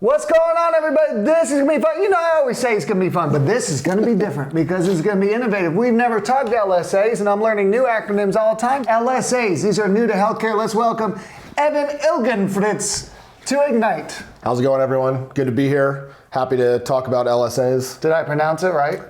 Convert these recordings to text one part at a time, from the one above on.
What's going on, everybody? This is going to be fun. You know, I always say it's going to be fun, but this is going to be different because it's going to be innovative. We've never talked LSAs, and I'm learning new acronyms all the time. LSAs, these are new to healthcare. Let's welcome Evan Ilgenfritz to Ignite. How's it going, everyone? Good to be here. Happy to talk about LSAs. Did I pronounce it right?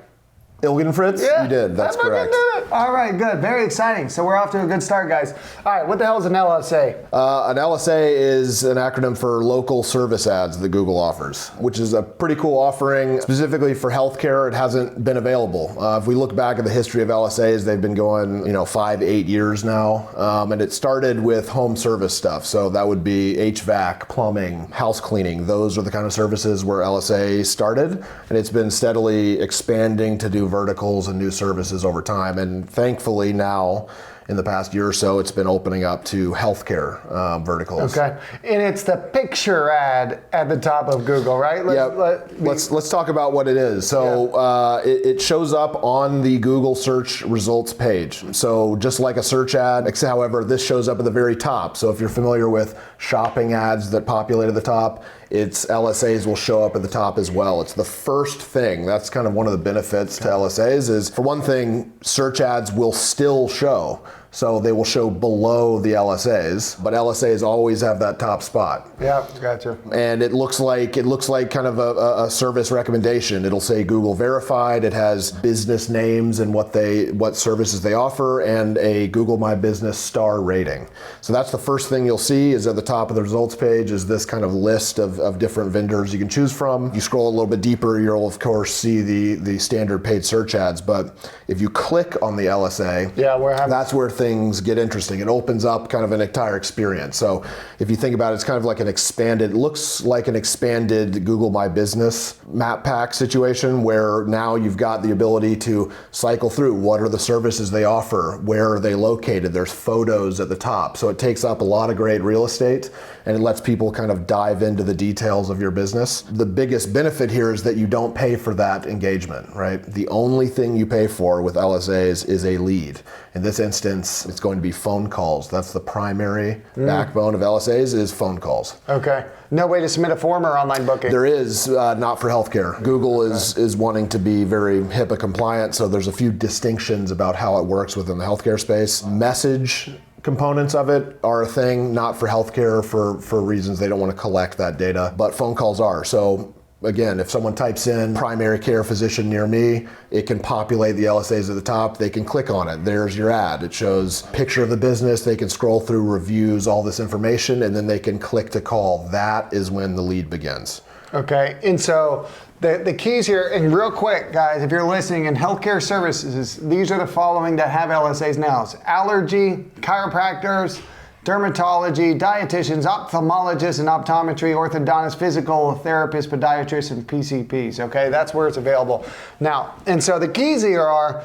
Ilgenfritz? Yeah, you did. That's correct. All right, good. Very exciting. So we're off to a good start, guys. All right, what the hell is an LSA? An LSA is an acronym for local service ads that Google offers, which is a pretty cool offering. Specifically for healthcare, it hasn't been available. If we look back at the history of LSAs, they've been going, 5-8 years now. And it started with home service stuff. So that would be HVAC, plumbing, house cleaning. Those are the kind of services where LSA started. And it's been steadily expanding to do verticals and new services over time. And thankfully now, in the past year or so, it's been opening up to healthcare verticals. Okay, and it's the picture ad at the top of Google, right? Let's talk about what it is. So it shows up on the Google search results page. So just like a search ad, except however, this shows up at the very top. So if you're familiar with shopping ads that populate at the top, its LSAs will show up at the top as well. It's the first thing. That's kind of one of the benefits to LSAs is, for one thing, search ads will still show. So they will show below the LSAs, but LSAs always have that top spot. Yeah, gotcha. And it looks like kind of a service recommendation. It'll say Google verified. It has business names and what services they offer, and a Google My Business star rating. So that's the first thing you'll see is at the top of the results page is this kind of list of different vendors you can choose from. You scroll a little bit deeper, you'll of course see the standard paid search ads. But if you click on the LSA, that's where things get interesting. It opens up kind of an entire experience. So if you think about it, it's kind of like looks like an expanded Google My Business map pack situation where now you've got the ability to cycle through what are the services they offer, where are they located, there's photos at the top. So it takes up a lot of great real estate and it lets people kind of dive into the details of your business. The biggest benefit here is that you don't pay for that engagement, right? The only thing you pay for with LSAs is a lead. In this instance, it's going to be phone calls. That's the primary backbone of LSAs is phone calls. Okay. No way to submit a form or online booking? There is, not for healthcare. Google is wanting to be very HIPAA compliant, so there's a few distinctions about how it works within the healthcare space. Message components of it are a thing, not for healthcare for reasons they don't want to collect that data, but phone calls are. So again, if someone types in primary care physician near me, it can populate the LSAs at the top. They can click on it. There's your ad. It shows picture of the business. They can scroll through reviews, all this information, and then they can click to call. That is when the lead begins. Okay. And so the keys here, and real quick, guys, if you're listening in healthcare services, these are the following that have LSAs now. It's allergy, chiropractors, dermatology, dietitians, ophthalmologists and optometry, orthodontists, physical therapists, podiatrists, and PCPs, okay? That's where it's available. Now, and so the keys here are,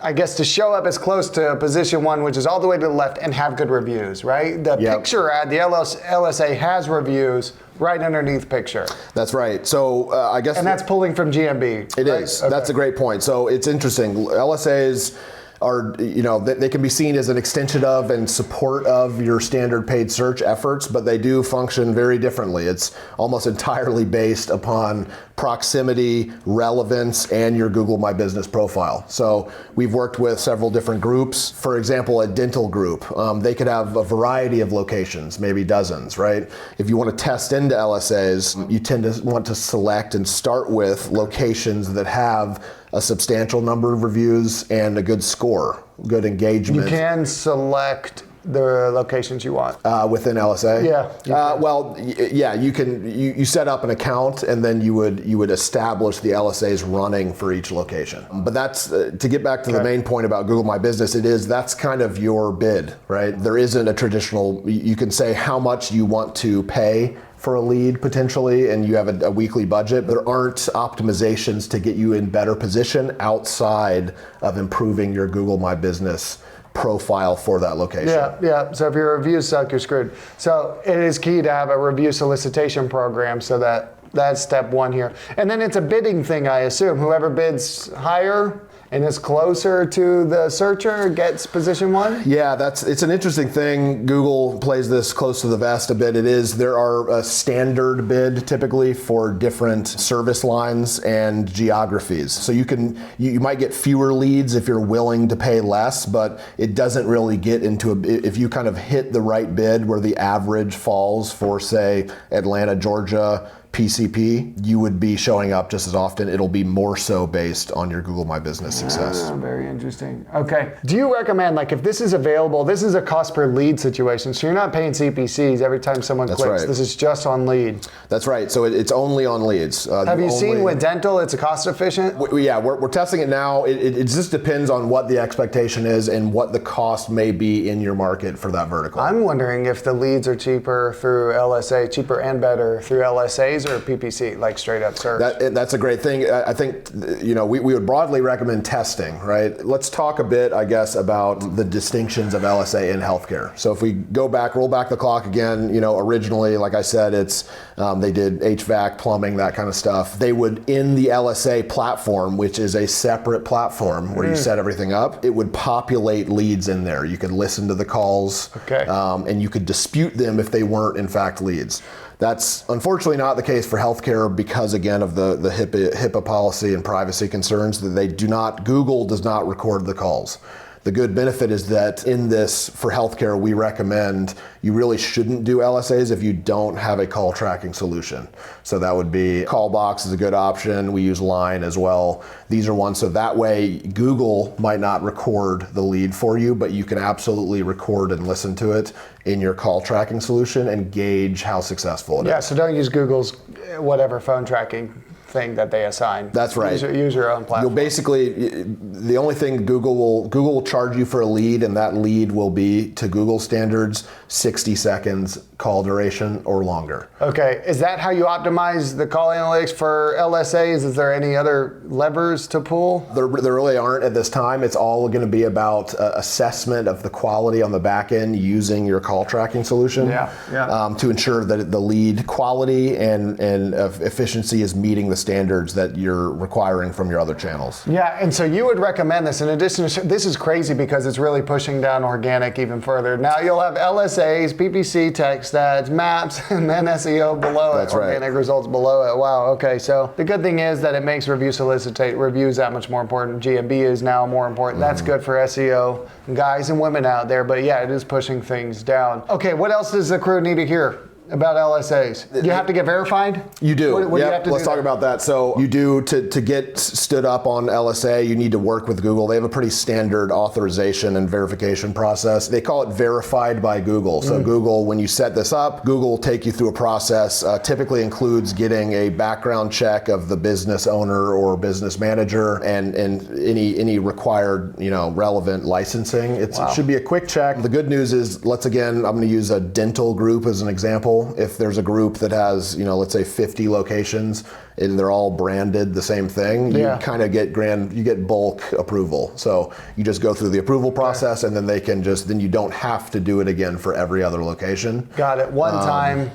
I guess, to show up as close to position one, which is all the way to the left, and have good reviews, right? The picture ad, the LSA has reviews right underneath picture. That's right. So I guess... And that's pulling from GMB. It is. Okay. That's a great point. So it's interesting. LSAs are, they can be seen as an extension of and support of your standard paid search efforts, but they do function very differently. It's almost entirely based upon proximity, relevance, and your Google My Business profile. So we've worked with several different groups. For example, a dental group. They could have a variety of locations, maybe dozens, right? If you want to test into LSAs, you tend to want to select and start with locations that have a substantial number of reviews and a good score, good engagement. You can select the locations you want within LSA. Yeah. You can. You set up an account and then you would establish the LSAs running for each location. But that's to get back to the main point about Google My Business. That's kind of your bid, right? There isn't a traditional. You can say how much you want to pay for a lead potentially, and you have a weekly budget. There aren't optimizations to get you in better position outside of improving your Google My Business profile for that location. Yeah. So if your reviews suck, you're screwed. So it is key to have a review solicitation program so that That's step one here. And then it's a bidding thing, I assume. Whoever bids higher and is closer to the searcher gets position one? Yeah, it's an interesting thing. Google plays this close to the vest a bit. There are a standard bid typically for different service lines and geographies. So you might get fewer leads if you're willing to pay less, but it doesn't really get into if you kind of hit the right bid where the average falls for, say, Atlanta, Georgia, PCP, you would be showing up just as often. It'll be more so based on your Google My Business success. Very interesting. Okay. Do you recommend, like, if this is available, this is a cost per lead situation, so you're not paying CPCs every time someone clicks. Right. This is just on lead. That's right. So it's only on leads. Have you seen with dental, it's cost efficient? We're testing it now. It just depends on what the expectation is and what the cost may be in your market for that vertical. I'm wondering if the leads are cheaper through LSA, cheaper and better through LSAs or PPC, like straight up search. That's a great thing. I think, we would broadly recommend testing, right? Let's talk a bit, I guess, about the distinctions of LSA in healthcare. So if we roll back the clock again, originally, like I said, they did HVAC, plumbing, that kind of stuff. They would, in the LSA platform, which is a separate platform where you set everything up, it would populate leads in there. You could listen to the calls, and you could dispute them if they weren't in fact leads. That's unfortunately not the case for healthcare because, again, of the HIPAA policy and privacy concerns that Google does not record the calls. The good benefit is that in this, for healthcare, we recommend you really shouldn't do LSAs if you don't have a call tracking solution. So that would be Callbox is a good option. We use Line as well. These are ones, so that way Google might not record the lead for you, but you can absolutely record and listen to it in your call tracking solution and gauge how successful it is. Yeah, so don't use Google's whatever phone tracking thing that they assign. That's right. Use your own platform. You'll basically, the only thing Google will charge you for a lead, and that lead will be, to Google standards, 60 seconds call duration or longer. Okay, is that how you optimize the call analytics for LSAs? Is there any other levers to pull? There really aren't at this time. It's all going to be about assessment of the quality on the back end using your call tracking solution to ensure that the lead quality and efficiency is meeting the standards that you're requiring from your other channels. Yeah, and so you would recommend this in addition to, this is crazy because it's really pushing down organic even further. Now you'll have LSAs, PPC, text ads, maps, and then SEO below it. That's right. Organic results below it. Wow, okay, so the good thing is that it makes reviews that much more important. GMB is now more important. That's good for SEO guys and women out there, but yeah, it is pushing things down. Okay, what else does the crew need to hear about LSAs? You have to get verified? You do. What do you have to Let's do talk about that. So you do, to get stood up on LSA, you need to work with Google. They have a pretty standard authorization and verification process. They call it verified by Google. So Google, when you set this up, Google will take you through a process, typically includes getting a background check of the business owner or business manager and any required, relevant licensing. It should be a quick check. The good news is, I'm going to use a dental group as an example. If there's a group that has, let's say 50 locations and they're all branded the same thing, you kind of get bulk approval. So you just go through the approval process and then then you don't have to do it again for every other location. Got it. One time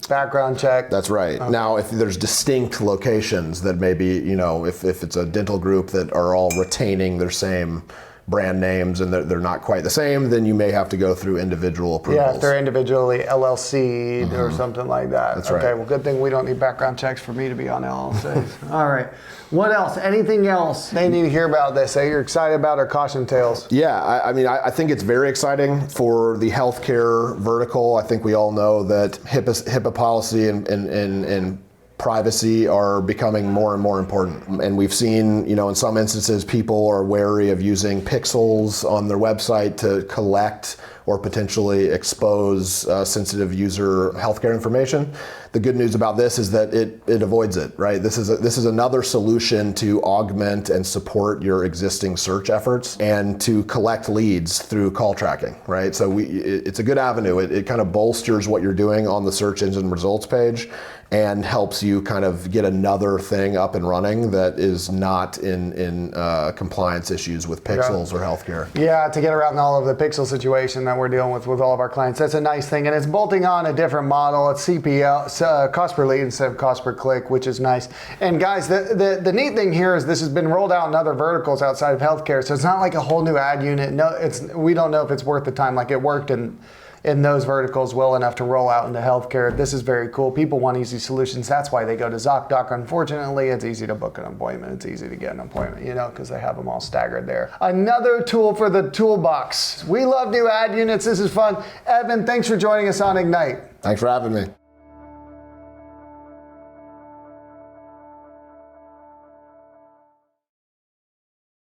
background check. That's right. Okay. Now, if there's distinct locations that maybe, if it's a dental group that are all retaining their same brand names and they're not quite the same, then you may have to go through individual approvals. Yeah, if they're individually LLC'd or something like that. That's right. Okay, well, good thing we don't need background checks for me to be on LLCs. All right. What else? Anything else they need to hear about this that you're excited about or caution tales? Yeah, I think it's very exciting for the healthcare vertical. I think we all know that HIPAA policy and privacy are becoming more and more important. And we've seen, in some instances, people are wary of using pixels on their website to collect or potentially expose sensitive user healthcare information. The good news about this is that it avoids it, right? This is another solution to augment and support your existing search efforts and to collect leads through call tracking, right? So it's a good avenue. It kind of bolsters what you're doing on the search engine results page, and helps you kind of get another thing up and running that is not in compliance issues with pixels or healthcare. Yeah, to get around all of the pixel situation that we're dealing with all of our clients. That's a nice thing. And it's bolting on a different model. It's CPL, cost per lead instead of cost per click, which is nice. And guys, the neat thing here is this has been rolled out in other verticals outside of healthcare. So it's not like a whole new ad unit. No, we don't know if it's worth the time. Like it worked in those verticals well enough to roll out into healthcare. This is very cool. People want easy solutions. That's why they go to ZocDoc. Unfortunately, it's easy to book an appointment. It's easy to get an appointment, because they have them all staggered there. Another tool for the toolbox. We love new ad units. This is fun. Evan, thanks for joining us on Ignite. Thanks for having me.